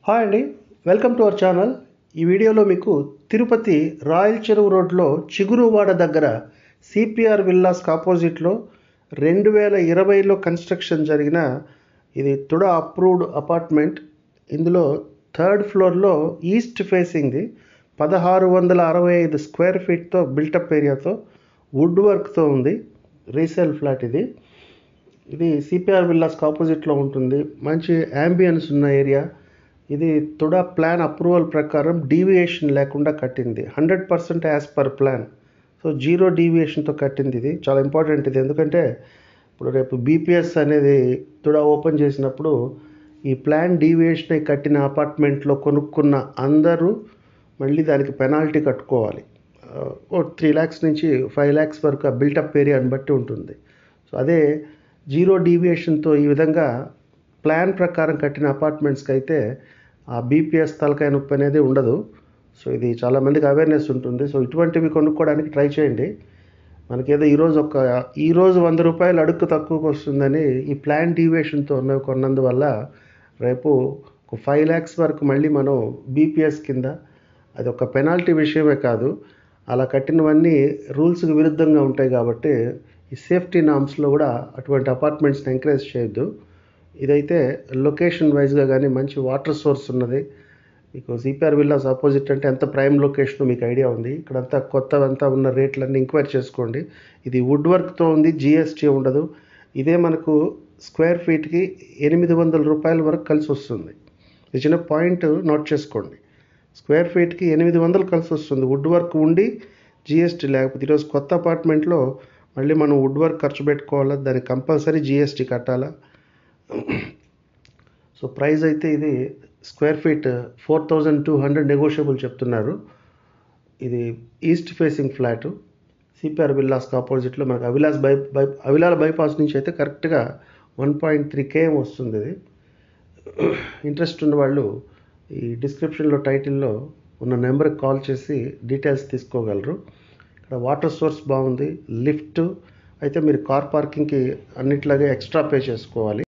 Hi అండి, welcome to our channel. ఈ వీడియోలో మీకు తిరుపతి రాయల్ చెరువు రోడ్లో చిగురువాడ దగ్గర సిపిఆర్ విల్లాస్కి ఆపోజిట్లో 2020లో కన్స్ట్రక్షన్ జరిగిన ఇది తుడా అప్రూవ్డ్ అపార్ట్మెంట్. ఇందులో థర్డ్ ఫ్లోర్లో ఈస్ట్ ఫేసింగ్ది 1665 స్క్వేర్ ఫీట్తో బిల్టప్ ఏరియాతో వుడ్ వర్క్తో ఉంది. రీసేల్ ఫ్లాట్ ఇది. ఇది సిపిఆర్ విల్లాస్కి ఆపోజిట్లో ఉంటుంది. మంచి యాంబియన్స్ ఉన్న ఏరియా. ఇది తుడా ప్లాన్ అప్రూవల్ ప్రకారం డీవియేషన్ లేకుండా కట్టింది. 100% as per plan. So zero డీవియేషన్తో కట్టింది. ఇది చాలా ఇంపార్టెంట్. ఇది ఎందుకంటే ఇప్పుడు రేపు బీపీఎస్ అనేది తుడా ఓపెన్ చేసినప్పుడు ఈ ప్లాన్ డీవియేషన్ అయి కట్టిన అపార్ట్మెంట్లో కొనుక్కున్న అందరూ మళ్ళీ దానికి పెనాల్టీ కట్టుకోవాలి. 3 lakhs నుంచి 5 lakhs వరకు ఆ బిల్టప్ ఏరియాని బట్టి ఉంటుంది. సో అదే జీరో డీవియేషన్తో ఈ విధంగా ప్లాన్ ప్రకారం కట్టిన అపార్ట్మెంట్స్కి అయితే ఆ బీపీఎస్ తలకాయ నొప్పి అనేది ఉండదు. సో ఇది చాలామందికి అవేర్నెస్ ఉంటుంది. సో ఇటువంటివి కొనుక్కోవడానికి ట్రై చేయండి. మనకేదో ఈరోజు 100 రూపాయలు అడుక్కు తక్కువకు వస్తుందని ఈ ప్లాన్ డీవియేషన్తో ఉన్నవి కొన్నందువల్ల రేపు ఒక 5 lakhs వరకు మళ్ళీ మనం బీపీఎస్ కింద, అది ఒక పెనాల్టీ విషయమే కాదు, అలా కట్టినవన్నీ రూల్స్కి విరుద్ధంగా ఉంటాయి. కాబట్టి ఈ సేఫ్టీ నామ్స్లో కూడా అటువంటి అపార్ట్మెంట్స్ని ఎంకరేజ్ చేయొద్దు. ఇదైతే లొకేషన్ వైజ్గా కానీ మంచి వాటర్ సోర్స్ ఉన్నది. మీకు సిపిఆర్ విల్లాస్ ఆపోజిట్ అంటే ఎంత ప్రైమ్ లొకేషన్ మీకు ఐడియా ఉంది. ఇక్కడంతా కొత్తవంతా ఉన్న రేట్లన్నీ ఎంక్వైరీ చేసుకోండి. ఇది వుడ్ వర్క్తో ఉంది, జిఎస్టీ ఉండదు. ఇదే మనకు స్క్వేర్ ఫీట్కి 800 రూపాయల వరకు కలిసి వస్తుంది. ఇది చిన్న పాయింట్ నోట్ చేసుకోండి. స్క్వేర్ ఫీట్కి 800 కలిసి వస్తుంది వుడ్ వర్క్ ఉండి జిఎస్టీ లేకపోతే. ఈరోజు కొత్త అపార్ట్మెంట్లో మళ్ళీ మనం వుడ్ వర్క్ ఖర్చు పెట్టుకోవాలా, దానికి కంపల్సరీ జిఎస్టీ కట్టాలా. సో ప్రైస్ అయితే ఇది స్క్వేర్ ఫీట్ 4200 నెగోషియబుల్ చెప్తున్నారు. ఇది ఈస్ట్ ఫేసింగ్ ఫ్లాటు సిపిఆర్ విల్లాస్కి ఆపోజిట్లో మనకు అవిలాల బైపాస్ నుంచి అయితే కరెక్ట్గా 1.3 km వస్తుంది. ఇది ఇంట్రెస్ట్ ఉన్న వాళ్ళు ఈ డిస్క్రిప్షన్లో టైటిల్లో ఉన్న నెంబర్కి కాల్ చేసి డీటెయిల్స్ తీసుకోగలరు. ఇక్కడ వాటర్ సోర్స్ బాగుంది. లిఫ్ట్ అయితే మీరు కార్ పార్కింగ్కి అన్నిట్లాగే ఎక్స్ట్రా పే చేసుకోవాలి.